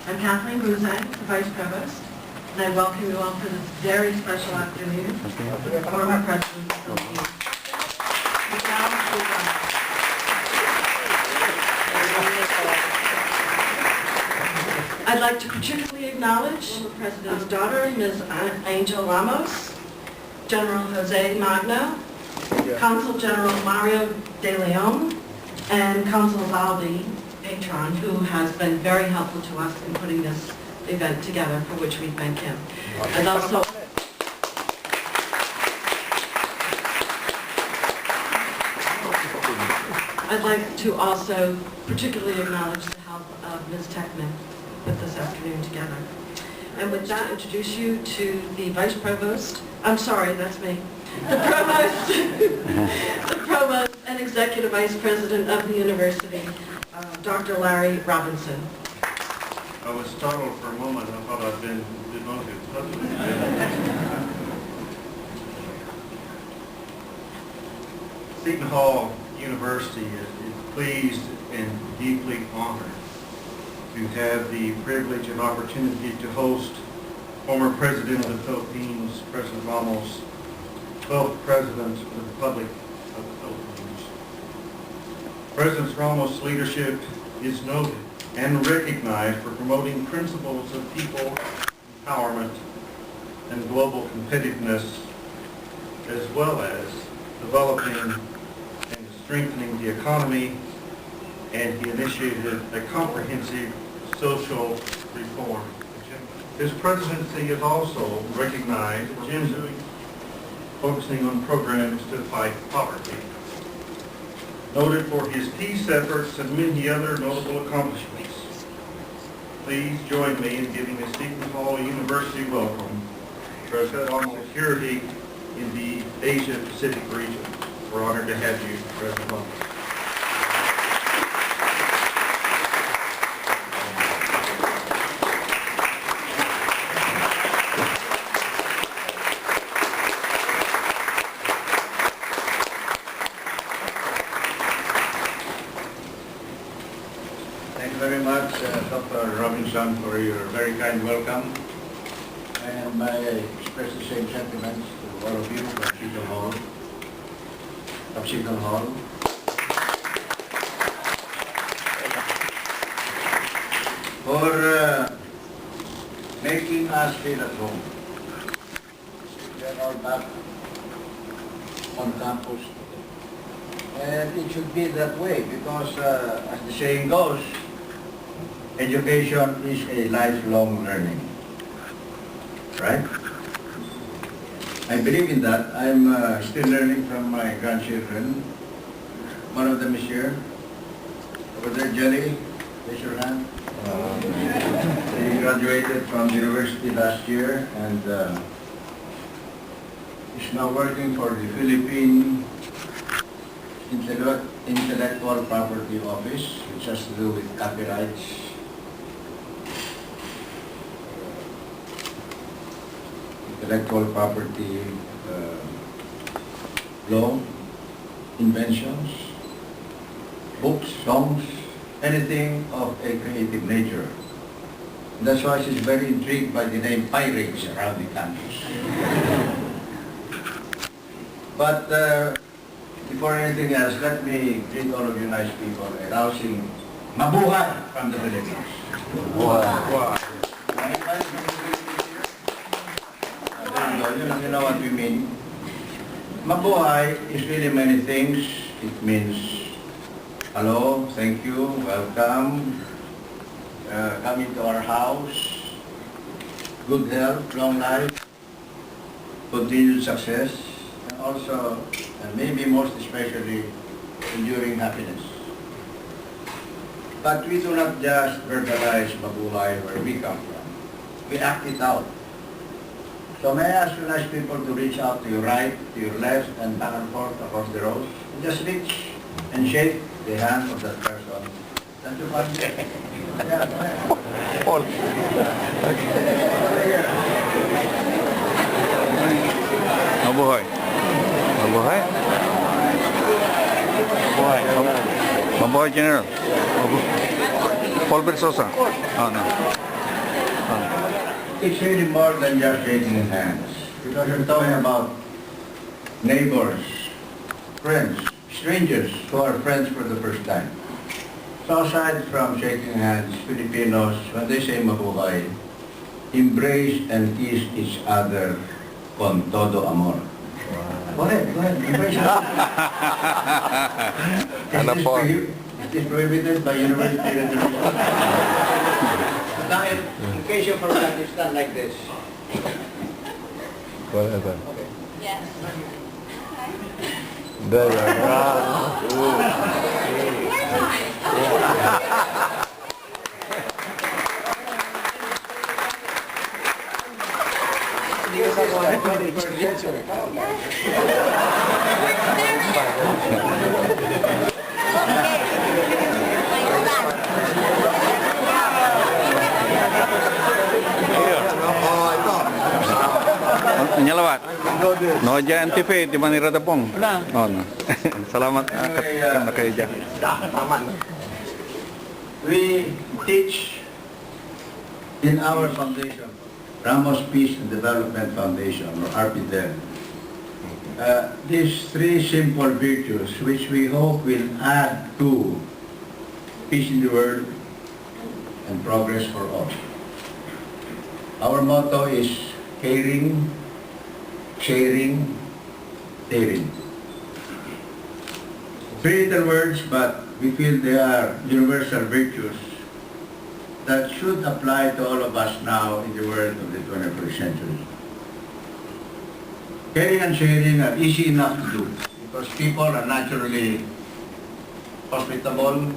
I'm Kathleen Buzang, the Vice Provost, and I welcome you all for this very special afternoon for the former President of the Philippines. I'd like to particularly acknowledge the President's daughter, Ms. Angel Ramos, General Jose Magno, Consul General Mario De Leon, and Consul Valdi Patron, who has been very helpful to us in putting this event together, for which we thank him. And also, I'd like to also particularly acknowledge the help of Ms. Techman put this afternoon together. And with that, introduce you to the Vice Provost. I'm sorry, that's me. The Provost, the Provost and Executive Vice President of the University, Dr. Larry Robinson. I was startled for a moment. I thought I'd been demoted. Seton Hall University is pleased and deeply honored to have the privilege and opportunity to host former President of the Philippines, President Ramos, 12th President of the Republic of the Philippines. President Ramos' leadership is noted and recognized for promoting principles of people empowerment and global competitiveness, as well as developing and strengthening the economy, and he initiated a comprehensive social reform agenda. His presidency is also recognized for focusing on programs to fight poverty. Noted for his peace efforts and many other notable accomplishments. Please join me in giving the Seton Hall University welcome to President on security in the Asia-Pacific region. We're honored to have you, President Ramos. Thank you very much, Dr. Robinson, for your very kind welcome. And I express the same sentiments to all of you from Seton Hall. For making us feel at home. We are all back on campus. And it should be that way because, as the saying goes, education is a lifelong learning, right? I believe in that. I'm still learning from my grandchildren. One of them is here. Over there, Jelly, raise your hand. He graduated from the university last year and is now working for the Philippine Intellectual Property Office, which has to do with copyrights. Intellectual property law, inventions, books, songs, anything of a creative nature. And that's why she's very intrigued by the name pirates around the campus. But before anything else, let me greet all of you nice people a rousing mabuhay from the Philippines. Wow. You know what we mean. Mabuhay is really many things. It means hello, thank you, welcome, coming to our house, good health, long life, continued success, and also, and maybe most especially, enduring happiness. But we do not just verbalize mabuhay where we come from. We act it out. So may I ask you nice people to reach out to your right, to your left, and back and forth across the rows. And just reach and shake the hand of that person. That's your fun. Yeah, go ahead. Paul. Mabuhay. Mabuhay. Mabuhay. Mabuhay, General. Paul Bersosa. Oh, no. It's really more than just shaking hands. Because you're talking about neighbors, friends, strangers who are friends for the first time. So aside from shaking hands, Filipinos, when they say mabuhay, embrace and kiss each other con todo amor. Go ahead. Embrace each other. Ano po? Is this prohibited by university regulation? Now, in case you forgot, it's done like this. Whatever. Okay. Yes. There you are. Nyalawat. No dyan TV di Manila Tapong. Oh, no. Salamat kayo dyan. We teach in our foundation, Ramos Peace and Development Foundation, or RPDEF, these three simple virtues which we hope will add to peace in the world and progress for all. Our motto is caring, sharing, daring. Three little words, but we feel they are universal virtues that should apply to all of us now in the world of the 21st century. Caring and sharing are easy enough to do because people are naturally hospitable,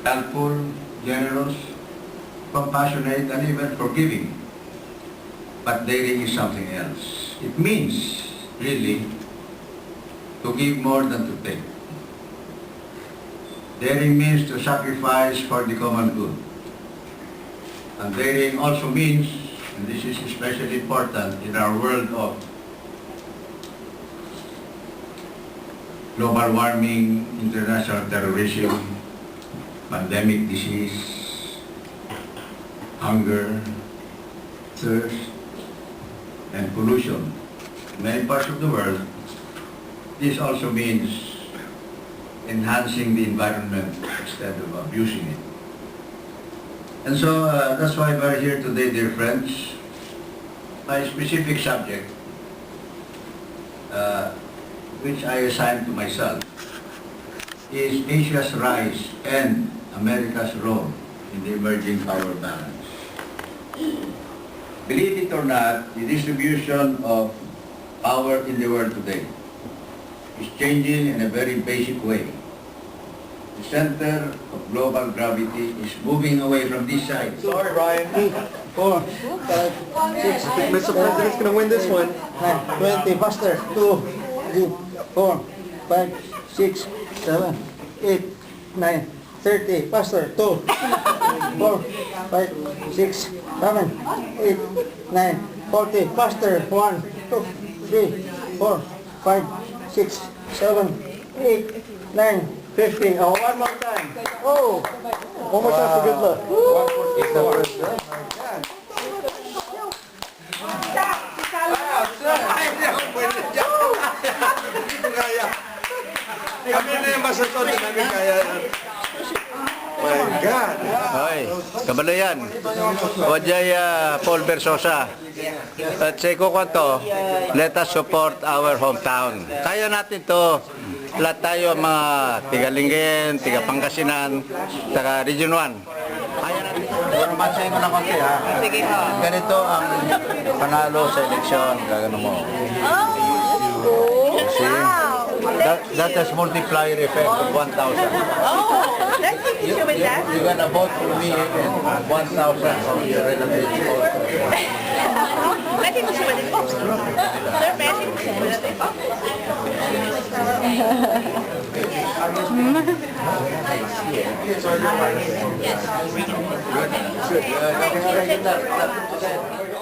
helpful, generous, compassionate, and even forgiving. But daring is something else. It means, really, to give more than to take. Daring means to sacrifice for the common good. And daring also means, and this is especially important in our world of global warming, international terrorism, pandemic disease, hunger, thirst, and pollution. In many parts of the world, this also means enhancing the environment instead of abusing it. And so that's why we're here today, dear friends. My specific subject, which I assigned to myself, is Asia's rise and America's role in the emerging power balance. Believe it or not, the distribution of power in the world today is changing in a very basic way. The center of global gravity is moving away from this side. Sorry, Ryan. 4, 5, 6. I think Mr. President's going to win this one. 20, faster. 2, 3, 4, 5, 6, 7, 8, 9, 30, faster. 2, 4, 5, 6, 7, 8, 9, 40, faster. 1, 2, 3, 4, 5, 6, 7, 8, 9, 15. Oh, one more time. Oh, one more time for good luck. 144. Kami na yung masasunod na namin kaya. My God! Hoy, kabalayan. Wajay Paul Versosa. At sa ikukwento, let us support our hometown. Kaya natin to. Lahat tayo mga tiga-Lingayen, tiga-Pangasinan, taga-Region 1. Kaya natin. Pero matsahin ko na konti ha. Sige ho. Ganito ang panalo sa eleksyon, gagano mo. Wow. That has multiplier effect of 1,000. Oh, let's take picture with that. You're gonna vote for me and 1,000 from your relatives. Let's take picture with it. Oh, sir, may I take picture with it? Good.